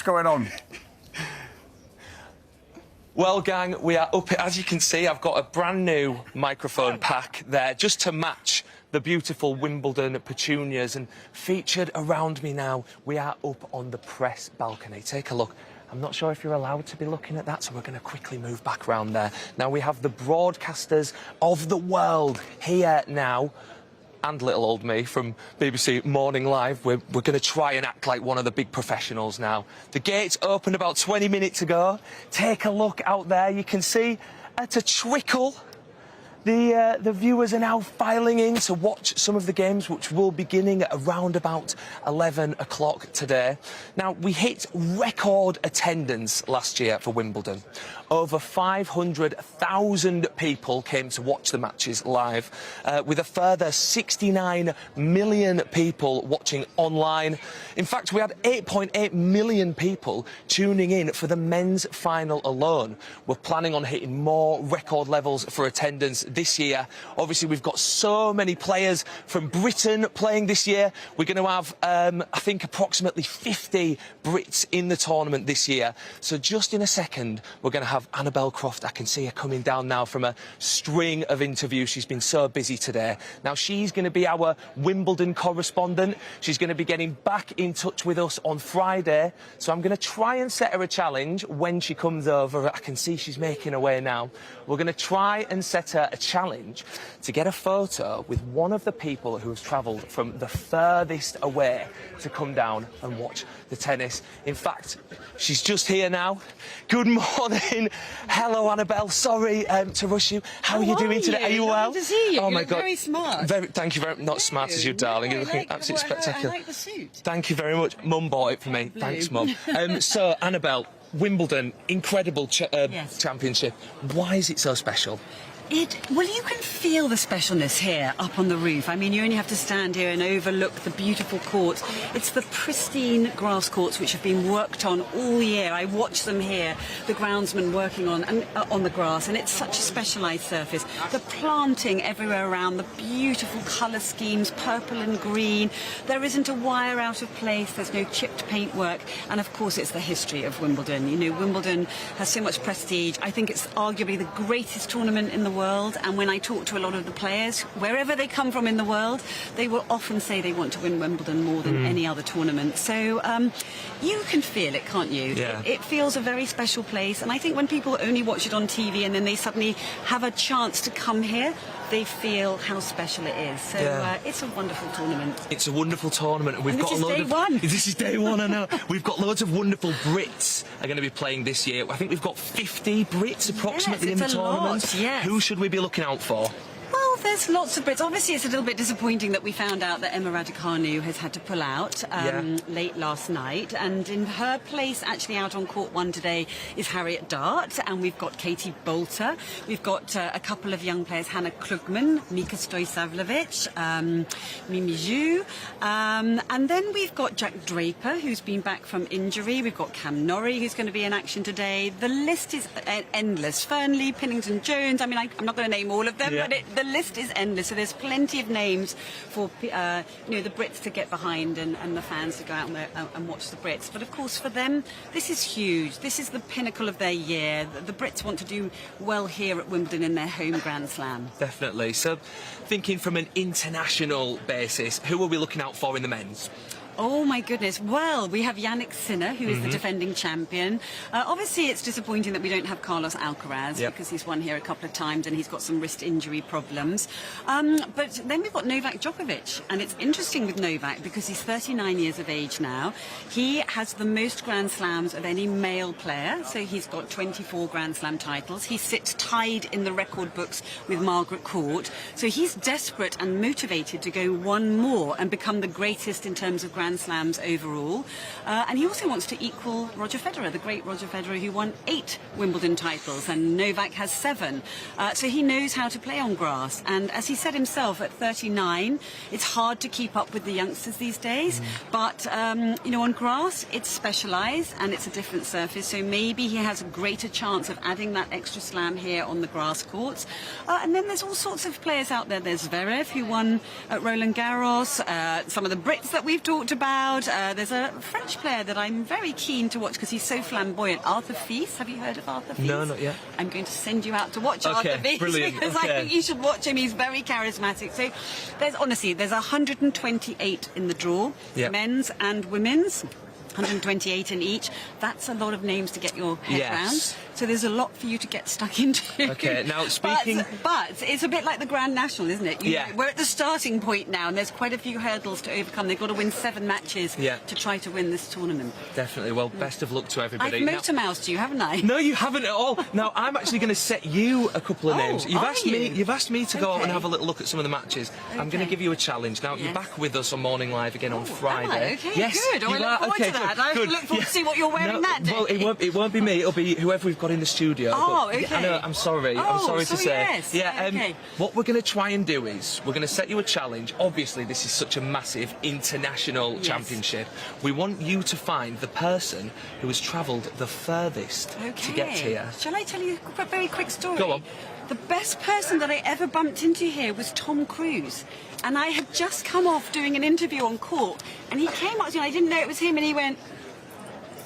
What's going on? Well, gang, we are up. As you can see, I've got a brand new microphone pack there just to match the beautiful Wimbledon petunias, and featured around me now, we are up on the press balcony. Take a look. I'm not sure if you're allowed to be looking at that, so we're going to quickly move back round there. Now, we have the broadcasters of the world here now, and little old me from BBC Morning Live. We're going to try and act like one of the big professionals now. The gates opened about 20 minutes ago. Take a look out there. You can see at a trickle the viewers are now filing in to watch some of the games, which will be beginning at around about 11 o'clock today. Now, we hit record attendance last year for Wimbledon. Over 500,000 people came to watch the matches live, with a further 69 million people watching online. In fact, we had 8.8 million people tuning in for the men's final alone. We're planning on hitting more record levels for attendance this year. Obviously, we've got so many players from Britain playing this year. We're going to have, I think, approximately 50 Brits in the tournament this year. So just in a second, we're going to have Annabelle Croft. I can see her coming down now from a string of interviews. She's been so busy today. Now, she's going to be our Wimbledon correspondent. She's going to be getting back in touch with us on Friday. So I'm going to try and set her a challenge when she comes over. I can see she's making her way now. We're going to try and set her a challenge to get a photo with one of the people who has travelled from the furthest away to come down and watch the tennis. In fact, she's just here now. Good morning. Hello, Annabelle. Sorry to rush you. How are you doing today? Are you well? Good to see you. Oh, my You're God. very smart. Thank you very much. Not as smart as you, darling. You're looking absolutely spectacular. I like the suit. Thank you very much. Mum bought it for me. Thanks, Mum. So, Annabelle, Wimbledon, incredible Yes. championship. Why is it so special? Well, you can feel the specialness here up on the roof. I mean, you only have to stand here and overlook the beautiful courts. It's the pristine grass courts which have been worked on all year. I watch them here, the groundsmen working on the grass, and it's such a specialised surface. The planting everywhere around, the beautiful colour schemes, purple and green. There isn't a wire out of place. There's no chipped paintwork, and of course, it's the history of Wimbledon. You know, Wimbledon has so much prestige. I think it's arguably the greatest tournament in the world, and when I talk to a lot of the players, wherever they come from in the world, they will often say they want to win Wimbledon more than any other tournament. So you can feel it, can't you? Yeah. It feels a very special place, and I think when people only watch it on TV and then they suddenly have a chance to come here, they feel how special it is. So it's a wonderful tournament. It's a wonderful tournament, and we've And got this a is load day of. one. This is day one. I know. We've got loads of wonderful Brits are going to be playing this year. I think we've got 50 Brits approximately in the it's a tournament. lot, yes. Who should we be looking out for? Well, there's lots of Brits. Obviously, it's a little bit disappointing that we found out that Emma Raducanu has had to pull out late last night. And in her place, actually out on court one today, is Harriet Dart. And we've got Katie Bolter. We've got a couple of young players, Hannah Klugman, Mika Stojsavljevic, Mimi Zhu. And then we've got Jack Draper, who's been back from injury. We've got Cam Norrie, who's going to be in action today. The list is endless. Fernley, Pinnington Jones. I mean, I'm not going to name all of them, but the list is endless, so there's plenty of names for you know, the Brits to get behind and the fans to go out and watch the Brits. But of course, for them, this is huge. This is the pinnacle of their year. The Brits want to do well here at Wimbledon in their home Grand Slam. Definitely. So, thinking from an international basis, who are we looking out for in the men's? Oh, my goodness. Well, we have Yannick Sinner, who is the defending champion. Obviously, it's disappointing that we don't have Carlos Alcaraz, because he's won here a couple of times and he's got some wrist injury problems. But then we've got Novak Djokovic. And it's interesting with Novak because he's 39 years of age now. He has the most Grand Slams of any male player. So he's got 24 Grand Slam titles. He sits tied in the record books with Margaret Court. So he's desperate and motivated to go one more and become the greatest in terms of Grand Slams overall. And he also wants to equal Roger Federer, the great Roger Federer, who won 8 Wimbledon titles, and Novak has 7. So he knows how to play on grass. And as he said himself, at 39, it's hard to keep up with the youngsters these days. But, you know, on grass, it's specialised and it's a different surface. So maybe he has a greater chance of adding that extra slam here on the grass courts. And then there's all sorts of players out there. There's Zverev, who won at Roland Garros. Some of the Brits that we've talked about. about. There's a French player that I'm very keen to watch because he's so flamboyant. Arthur Fils. Have you heard of Arthur Fils? No, not yet. I'm going to send you out to watch Okay, Arthur Fils brilliant. because I think you should watch him. He's very charismatic. So there's 128 in the draw, Yep. men's and women's. 128 in each. That's a lot of names to get your head Yes. round. So there's a lot for you to get stuck into. Okay, now speaking... But it's a bit like the Grand National, isn't it? You Yeah. know, we're at the starting point now, and there's quite a few hurdles to overcome. They've got to win 7 matches Yeah. to try to win this tournament. Definitely. Well, best of luck to everybody. I've motor-moused you, haven't I? No, you haven't at all. Now, I'm actually going to set you a couple of names. You've are asked you? me. You've asked me to go out and Okay. have a little look at some of the matches. I'm going to Okay. give you a challenge. Now, you're Yes. back with us on Morning Live again on Friday. Okay, yes, good. Oh, I you look are. forward Okay, to that. good, I good. look forward to see what you're wearing that day. Well, it won't be me. It'll be whoever we've got in the studio. Oh, But, okay. I know. I'm sorry. I'm Oh, sorry to so say. yes. Yeah. Okay. What we're going to try and do is we're going to set you a challenge. Obviously, this is such a massive international Yes. championship. We want you to find the person who has travelled the furthest to get here. Shall I tell you a very quick story? Go on. The best person that I ever bumped into here was Tom Cruise. And I had just come off doing an interview on court, and he came up to me, and I didn't know it was him, and he went,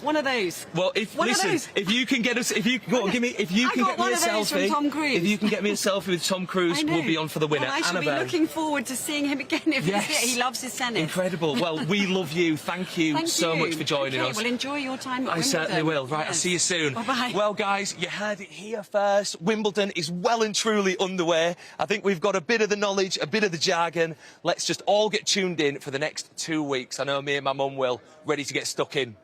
one of those. Well, if One of listen, those. if you can get us, if you go on, give me, if you I can got get me one a of those from selfie, Tom Cruise. if you can get me a selfie with Tom Cruise, I know. we'll be on for the winner. Well, I shall be Annabelle. looking forward to seeing him again if Yes. he's here. He loves his tennis. Incredible. Well, we love you. Thank you Thank so you. much for joining Okay, us. Well, enjoy your time at I certainly Wimbledon. will. Right, I'll Yes. see you soon. Bye-bye. Well, guys, you heard it here first. Wimbledon is well and truly underway. I think we've got a bit of the knowledge, a bit of the jargon. Let's just all get tuned in for the next 2 weeks. I know me and my mum will, ready to get stuck in.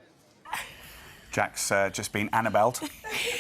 Jack's just been Annabelled.